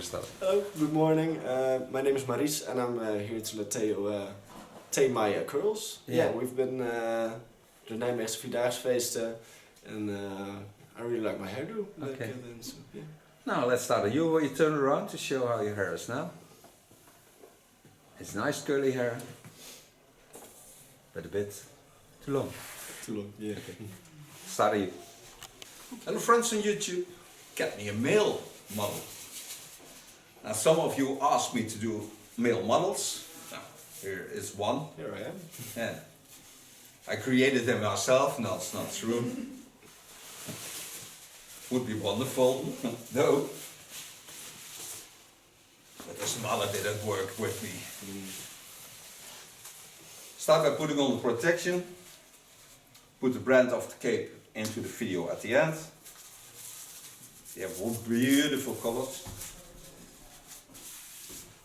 Hello, good morning. My name is Maurice and I'm here to let Theo take my curls. Yeah, we've been de Nijmeegse Vierdaagse and I really like my hairdo. Okay. So, yeah. Now let's start. You turn around to show how your hair is now. It's nice curly hair, but a bit too long. Too long, yeah. Okay. Start you. Hello friends on YouTube, get me a male model. Now some of you asked me to do male models. Now, here is one. Here I am. And I created them myself. No, it's not true. Would be wonderful. No. But this model didn't work with me. Start by putting on the protection. Put the brand of the cape into the video at the end. They have one beautiful colors.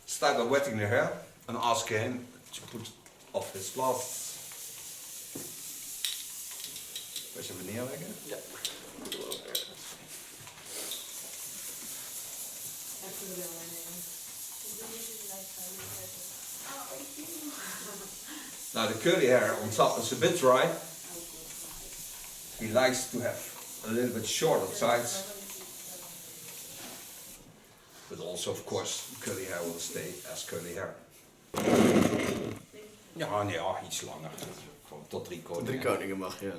Start by wetting the hair and ask him to put off his glasses. Where's your veneer leggen? Ja. Now the curly hair on top is a bit dry. He likes to have a little bit shorter sides. But also of course curly hair will stay as curly hair. Ja, nee, iets langer. Gewoon tot 3 koningen. 3 koningen mag, ja.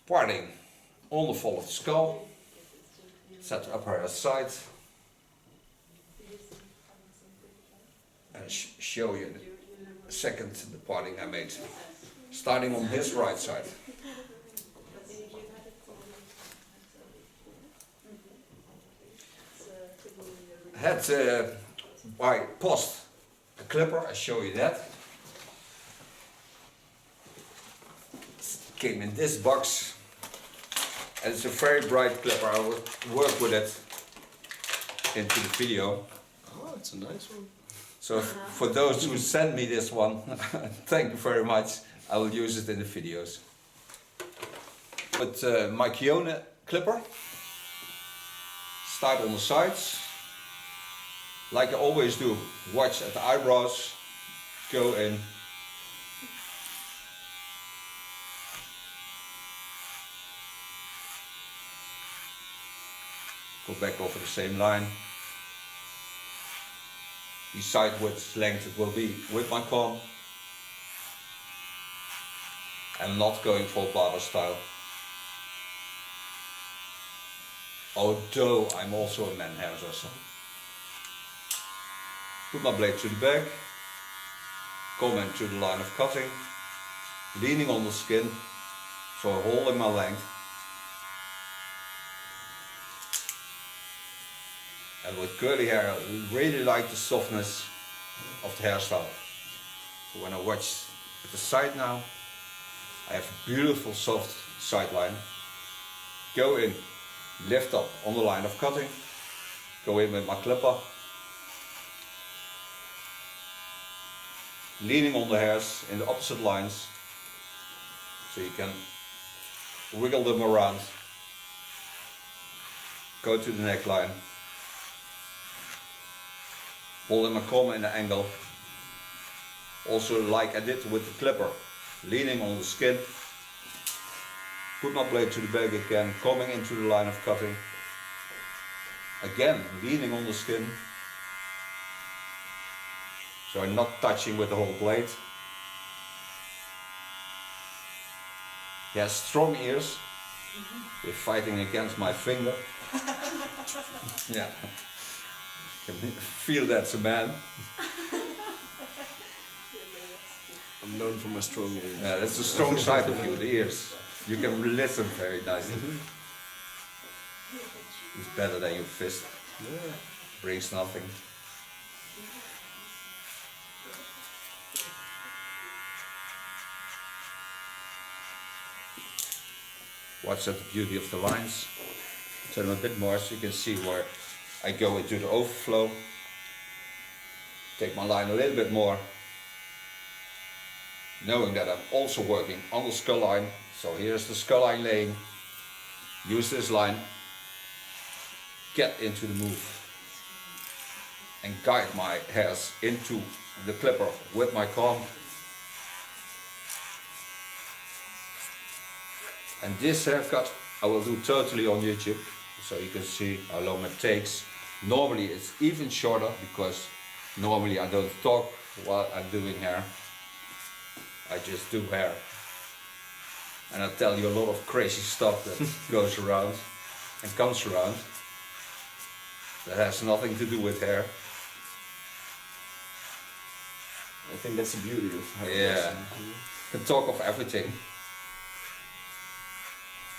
Parting on the fall of the skull. Set up her side. And show you in a second the parting I made. Starting on his right side. Had by post a clipper, I show you that. Came in this box and it's a very bright clipper. I will work with it into the video. Oh, it's a nice one. So for those who sent me this one, thank you very much. I will use it in the videos. But my Kione clipper, start on the sides. Like I always do, watch at the eyebrows, go in. Go back over the same line. Decide which length it will be with my comb. I'm not going for barber style. Although I'm also a man hairdresser. Put my blade to the back, comb into the line of cutting, leaning on the skin, so a hole in my length. And with curly hair, I really like the softness of the hairstyle. So when I watch at the side now, I have a beautiful soft sideline. Go in, lift up on the line of cutting, go in with my clipper, leaning on the hairs in the opposite lines, so you can wiggle them around, go to the neckline, hold in my comb in the angle, also like I did with the clipper, leaning on the skin, put my blade to the back again, coming into the line of cutting, again leaning on the skin, so I'm not touching with the whole blade. He has strong ears. They're fighting against my finger. Yeah. You can feel that's a man. I'm known for my strong ears. Yeah, that's the strong side of you, the ears. You can listen very nicely. It's better than your fist. Yeah. Brings nothing. Watch out the beauty of the lines. Turn them a bit more so you can see where I go into the overflow. Take my line a little bit more. Knowing that I'm also working on the skull line. So here's the skull line laying. Use this line. Get into the move. and guide my hairs into the clipper with my comb. And this haircut I will do totally on YouTube, so you can see how long it takes. Normally it's even shorter because normally I don't talk while I'm doing hair. I just do hair. And I tell you a lot of crazy stuff that goes around and comes around that has nothing to do with hair. I think that's the beauty of Yeah, can talk of everything.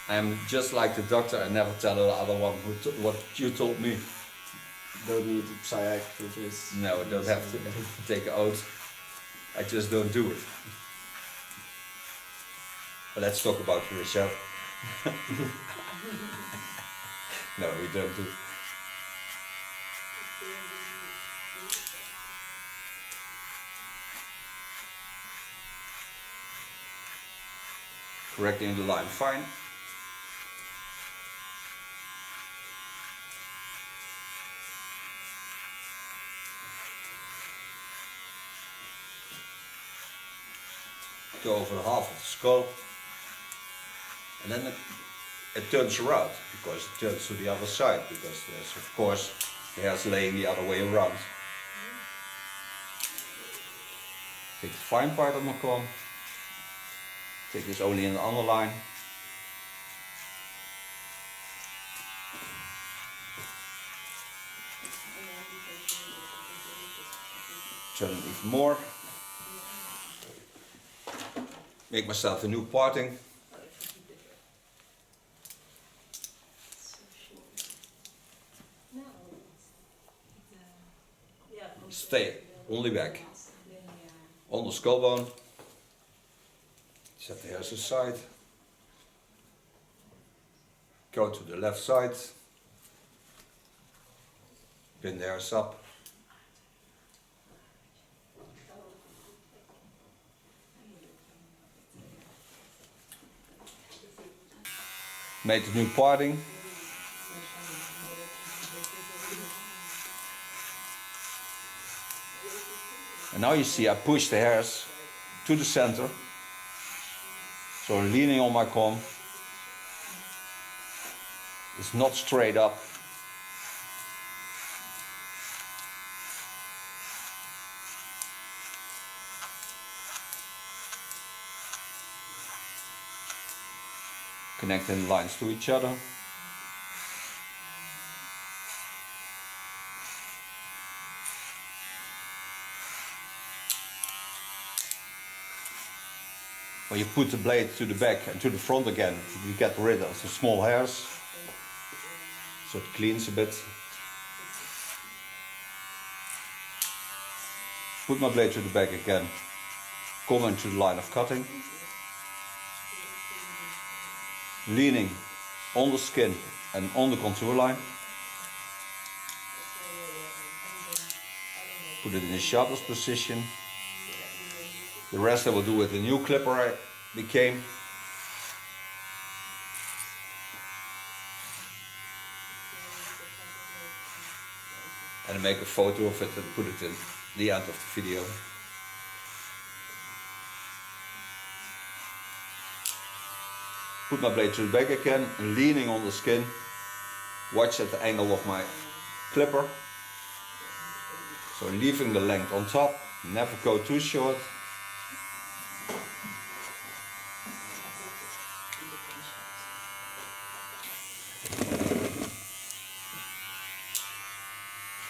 I'm just like the doctor, I never tell the other one what you told me. Don't need psychiatrist. No, I don't have to take an oath. I just don't do it. But let's talk about yourself. No, we don't do. Correcting the line, fine. Go over the half of the skull, and then it turns around because it turns to the other side, because there's of course the hair's laying the other way around. Take the fine part of my comb, take this only in the underline. Turn it even more. Make myself a new parting. Stay on the back, on the skull bone. Set the hairs aside. Go to the left side. Pin the hairs up. Made a new parting. And now you see I push the hairs to the center. So leaning on my comb. It's not straight up. Connecting the lines to each other. When you put the blade to the back and to the front again, you get rid of the small hairs, so it cleans a bit. Put my blade to the back again, come into the line of cutting, leaning on the skin and on the contour line. Put it in the sharpest position. The rest I will do with the new clipper I became. And make a photo of it and put it in the end of the video. Put my blade to the back again, leaning on the skin. Watch at the angle of my clipper. So leaving the length on top, never go too short.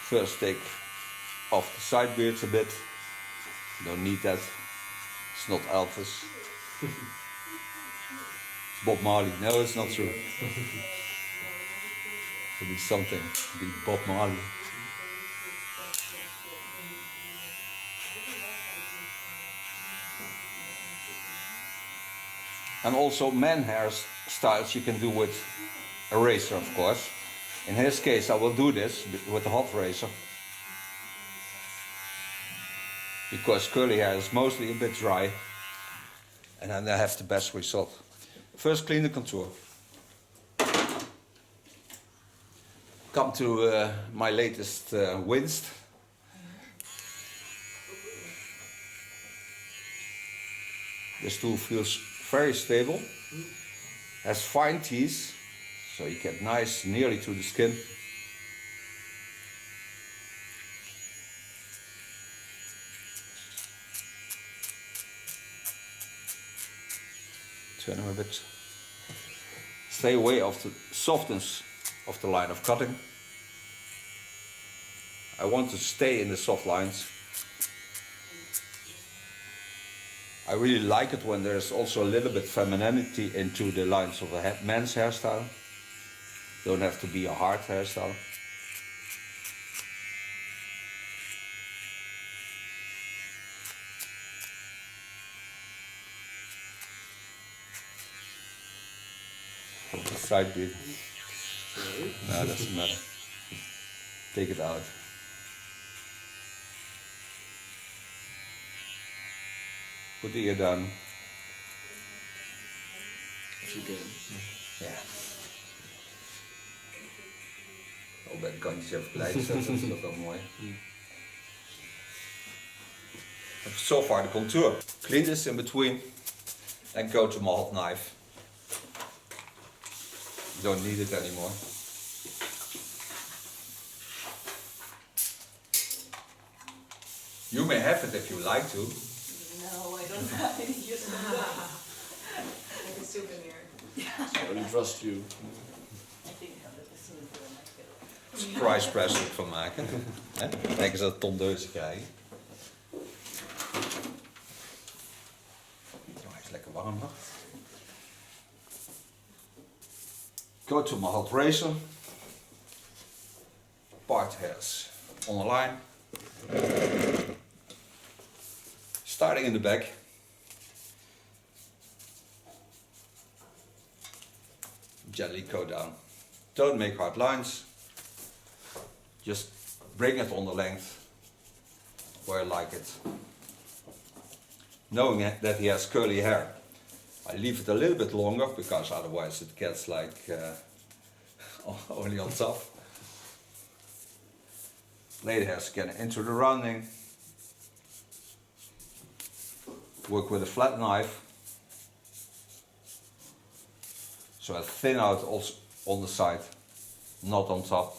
First take off the side beards a bit. Don't need that. It's not Elvis. Bob Marley. No, it's not true. It be something. Be Bob Marley. And also man hairstyles you can do with a razor, of course. In his case, I will do this with a hot razor, because curly hair is mostly a bit dry, and then I have the best result. First, clean the contour. Come to my latest winst. This tool feels very stable, has fine teeth, so you get nice nearly to the skin. Turn them a bit. Stay away of the softness of the line of cutting. I want to stay in the soft lines. I really like it when there's also a little bit femininity into the lines of a man's hairstyle. Don't have to be a hard hairstyle. Side beat. No, doesn't matter. Take it out. Put the ear down. If you can. Ja. Ook bij de kantjes even glijden zetten, dat is toch wel mooi. So far the contour. Clean this in between and go to my hot knife. Don't need it anymore. You may have it if you like to. No, I don't have any use for that. Like a souvenir. I only trust you. I think dat is een souvenir. Surprise present van maken. Denken ze dat Tom Deuze krijgen. Oh, hij is lekker warm nog. Go to my hot razor. Part hairs on the line. Starting in the back. Gently go down. Don't make hard lines. Just bring it on the length where I like it. Knowing that he has curly hair, I leave it a little bit longer because otherwise it gets like only on top. Lay the hairs again into the rounding. Work with a flat knife. So I thin out also on the side, not on top.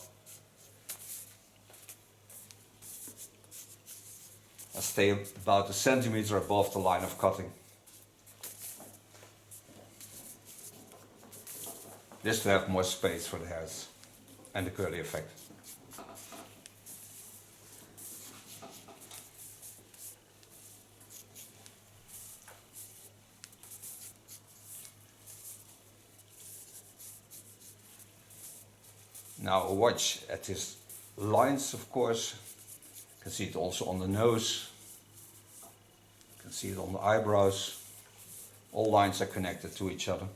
I stay about a centimeter above the line of cutting. Just to have more space for the hairs and the curly effect. Now watch at his lines, of course. You can see it also on the nose. You can see it on the eyebrows. All lines are connected to each other.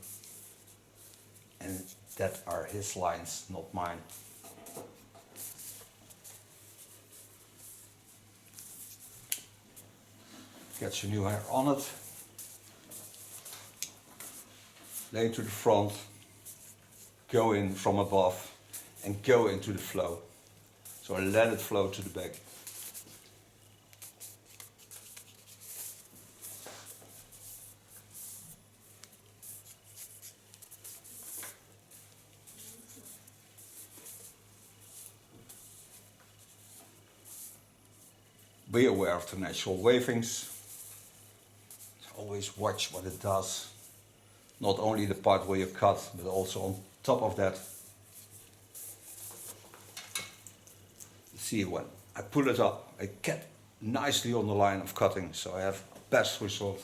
And that are his lines, not mine. Get your new hair on it. Lay to the front. Go in from above. And go into the flow. So let it flow to the back. Be aware of the natural wavings. Always watch what it does. Not only the part where you cut, but also on top of that. See, when I pull it up, I get nicely on the line of cutting, so I have best result.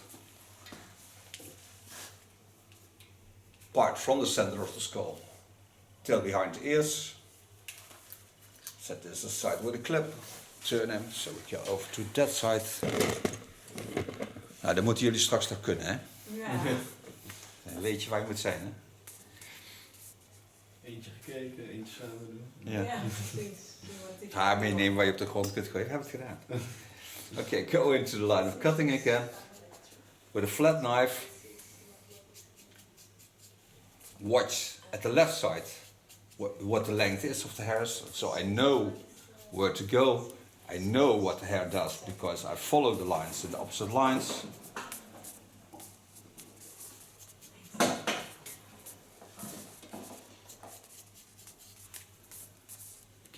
Part from the center of the skull, tail behind the ears. Set this aside with a clip. Turn him, so we go over to that side. Nou, dat moeten jullie straks nog kunnen, hè? Ja. Dan weet je waar je moet zijn, hè? Eentje gekeken, eentje samen doen. Ja. Ja, precies. Haar meenemen waar je op de grond kunt gooien. Heb het gedaan. Okay, go into the line of cutting again. With a flat knife. Watch at the left side what the length is of the hairs. So I know where to go. I know what the hair does because I follow the lines in the opposite lines.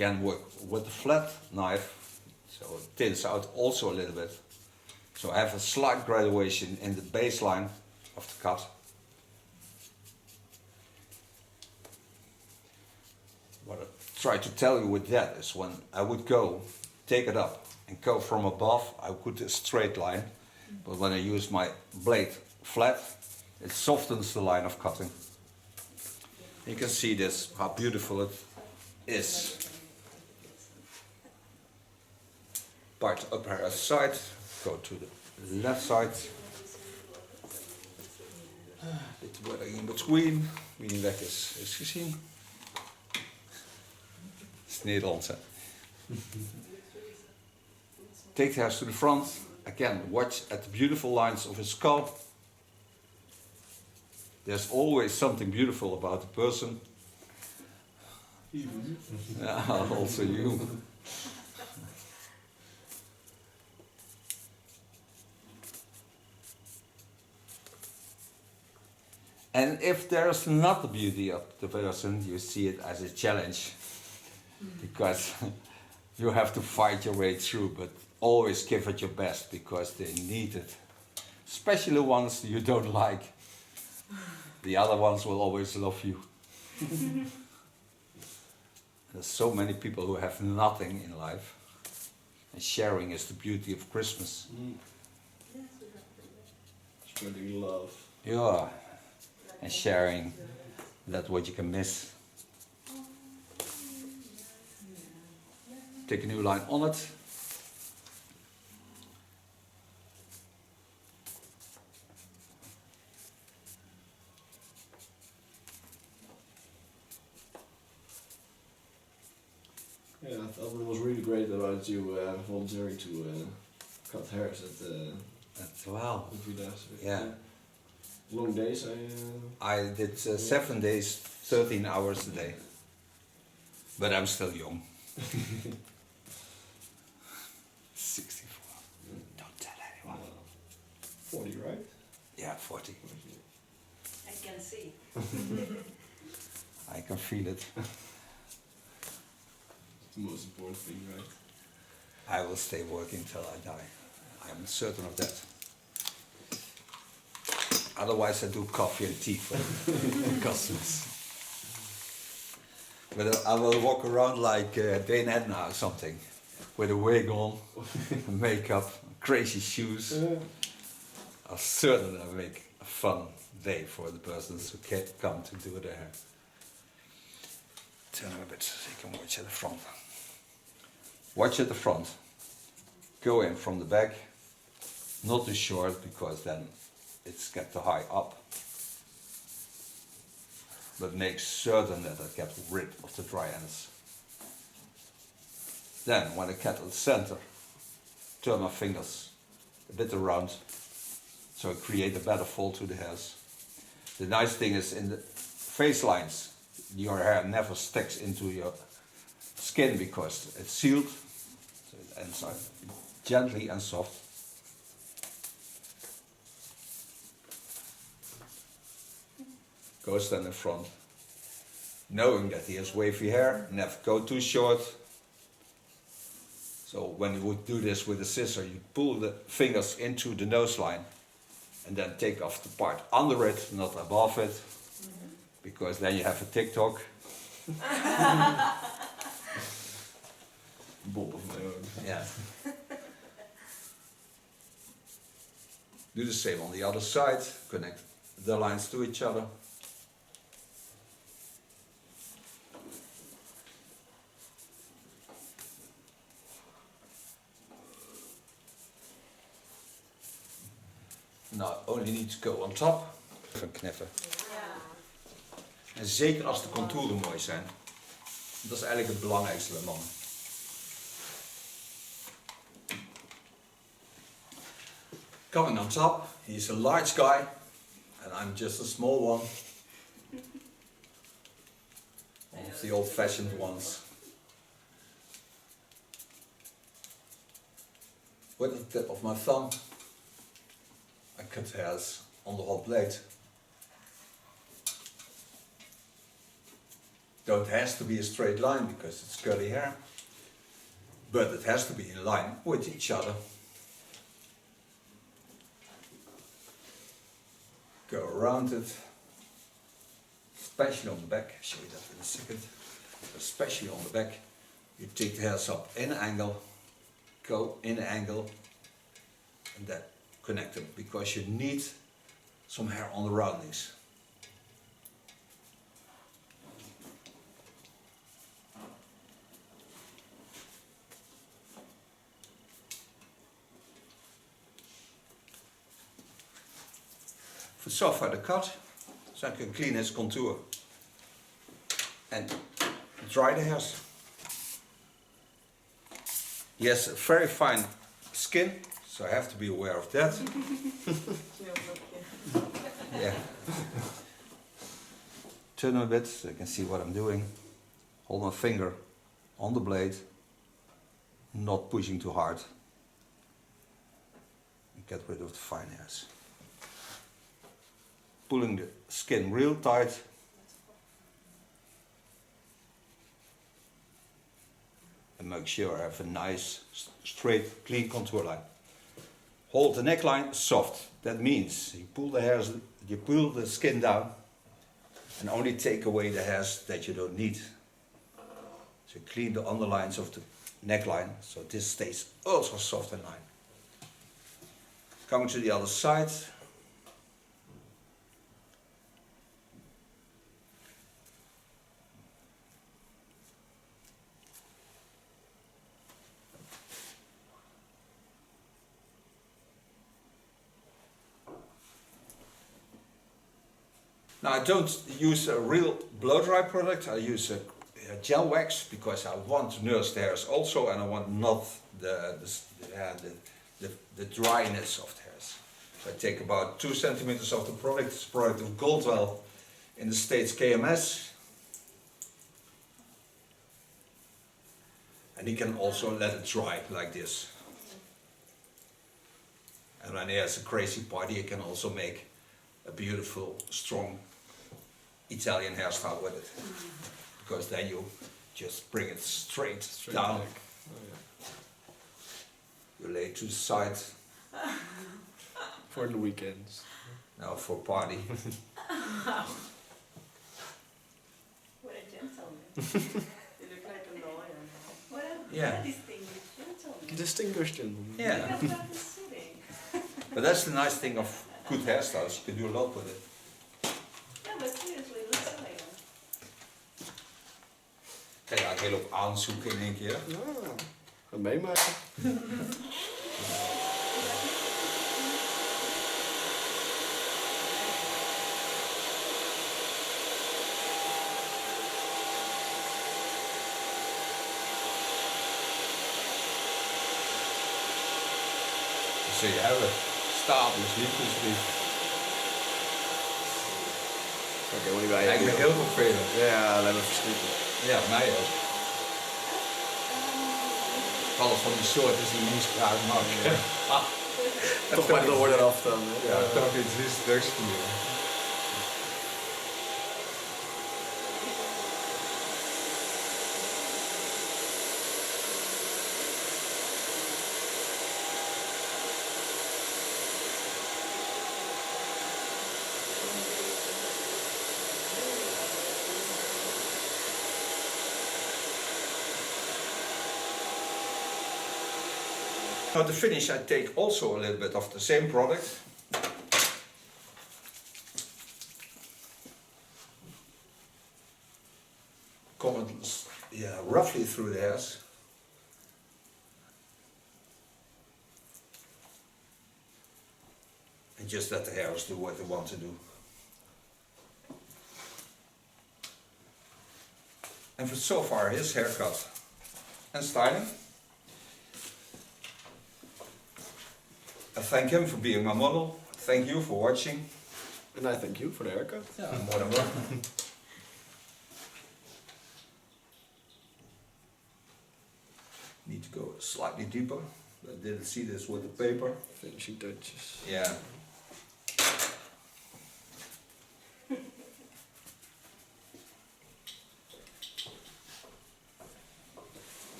can work with a flat knife, so it thins out also a little bit. So I have a slight graduation in the baseline of the cut. What I try to tell you with that is when I would go, take it up and go from above, I would do a straight line. But when I use my blade flat, it softens the line of cutting. You can see this, how beautiful it is. Part up her side, go to the left side. Dit wordt in between. Wie niet weg is gezien. Het is Nederlands, hè? Take the hairs to the front. Again, watch at the beautiful lines of his scalp. There's always something beautiful about the person. Yeah, also you. And if there's not the beauty of the person, you see it as a challenge. Because you have to fight your way through, but always give it your best because they need it. Especially the ones you don't like. The other ones will always love you. There's so many people who have nothing in life. And sharing is the beauty of Christmas. Spreading love. Yeah. And sharing that what you can miss. Take a new line on it. Yeah, I thought it was really great about you volunteering to cut hairs at Wow. Hairdresser. Yeah. Long days, I did 7 days, 13 hours a day. But I'm still young. 64. Don't tell anyone. 40, right? Yeah, 40. I can see. I can feel it. The most important thing, right? I will stay working till I die. I'm certain of that. Otherwise I do coffee and tea for customers. But I will walk around like Dane Edna or something. With a wig on, makeup, crazy shoes. I'm certain I'll make a fun day for the persons who can't come to do their hair. Turn a bit so you can watch at the front. Watch at the front. Go in from the back. Not too short because then it's get too high up. But make certain that I get rid of the dry ends. Then when I get to the center, turn my fingers a bit around so I create a better fall to the hairs. The nice thing is in the face lines, your hair never sticks into your skin because it's sealed, so it ends out gently and soft. Go stand in front, knowing that he has wavy hair, never go too short. So when you would do this with a scissor, you pull the fingers into the nose line and then take off the part under it, not above it, because then you have a TikTok. Bob of my own. Yeah. Do the same on the other side, connect the lines to each other. Nou, only need to go on top. Even knippen. En zeker als de contouren mooi zijn. Dat is eigenlijk het belangrijkste bij mannen. Coming on top, he's a large guy and I'm just a small one. One of the old-fashioned ones. With the tip of my thumb, I cut hairs on the hot blade. Don't has to be a straight line because it's curly hair, but it has to be in line with each other. Go around it, especially on the back. I'll show you that in a second. Especially on the back, you take the hairs up in an angle, go in an angle, and then connect them because you need some hair on the roundings. For softer the cut, so I can clean his contour and dry the hairs. He has a very fine skin, so I have to be aware of that. Yeah. Turn him a bit so you can see what I'm doing. Hold my finger on the blade, not pushing too hard. And get rid of the fine hairs. Pulling the skin real tight. And make sure I have a nice, straight, clean contour line. Hold the neckline soft. That means you pull the hairs, you pull the skin down, and only take away the hairs that you don't need. So clean the underlines of the neckline, so this stays also soft and line. Coming to the other side. Now I don't use a real blow dry product, I use a gel wax because I want to nurse the hairs also, and I want not the dryness of the hairs. So I take about 2 centimeters of the product. It's a product of Goldwell, in the States KMS. And he can also let it dry like this. And when he has a crazy party, he can also make a beautiful, strong Italian hairstyle with it. Because then you just bring it straight down. Back. Oh, yeah. You lay it to the side. For the weekends. Now for party. What a gentleman. You look like a lawyer now. What Yeah. a distinguished gentleman. Distinguished gentleman. Yeah. Look at that sitting. But that's the nice thing of good hairstyles. You can do a lot with it. Ja, maar seriously, looks so young. Kan je eigenlijk heel op aanzoeken in één keer. Ja, gaan meemaken. So you have a stapels liefdesbrief. Oké, moet niet bij Lijkt me heel vervelend. Ja, alleen maar verschrikkelijk. Ja, mij ook. Alles van die soort is die niet gebruikt maken. Toch maar de orde eraf dan. Hè? Ja, toch iets is het Now to finish, I take also a little bit of the same product. Comb it, yeah, roughly through the hairs. And just let the hairs do what they want to do. And for so far his haircut and styling. I thank him for being my model. Thank you for watching. And I thank you for the haircut. Yeah, more than welcome. Need to go slightly deeper. I didn't see this with the paper. Finishing touches. Yeah.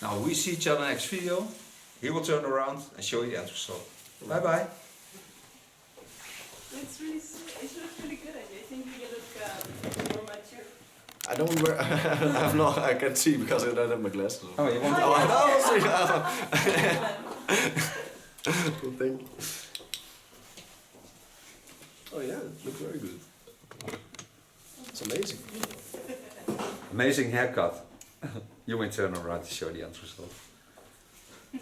Now we see each other in the next video. He will turn around and show you the end result. Bye bye. It's really, it looks really good. I think you look more mature. I don't wear. I'm not. I can see because I don't have my glasses on. Oh, you want Oh, sorry. Thank you. Oh yeah, it looks very good. It's amazing. amazing haircut. You may turn around to show the end result. But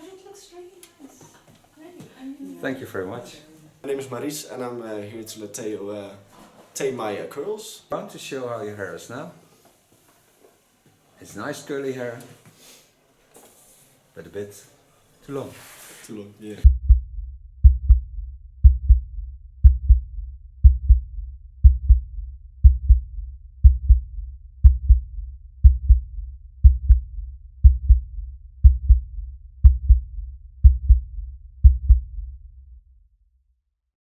it looks really nice. Really, I mean, Thank you very much. My name is Maurice and I'm here to let Theo take my curls. I want to show how your hair is now. It's nice curly hair, but a bit too long. Too long, yeah.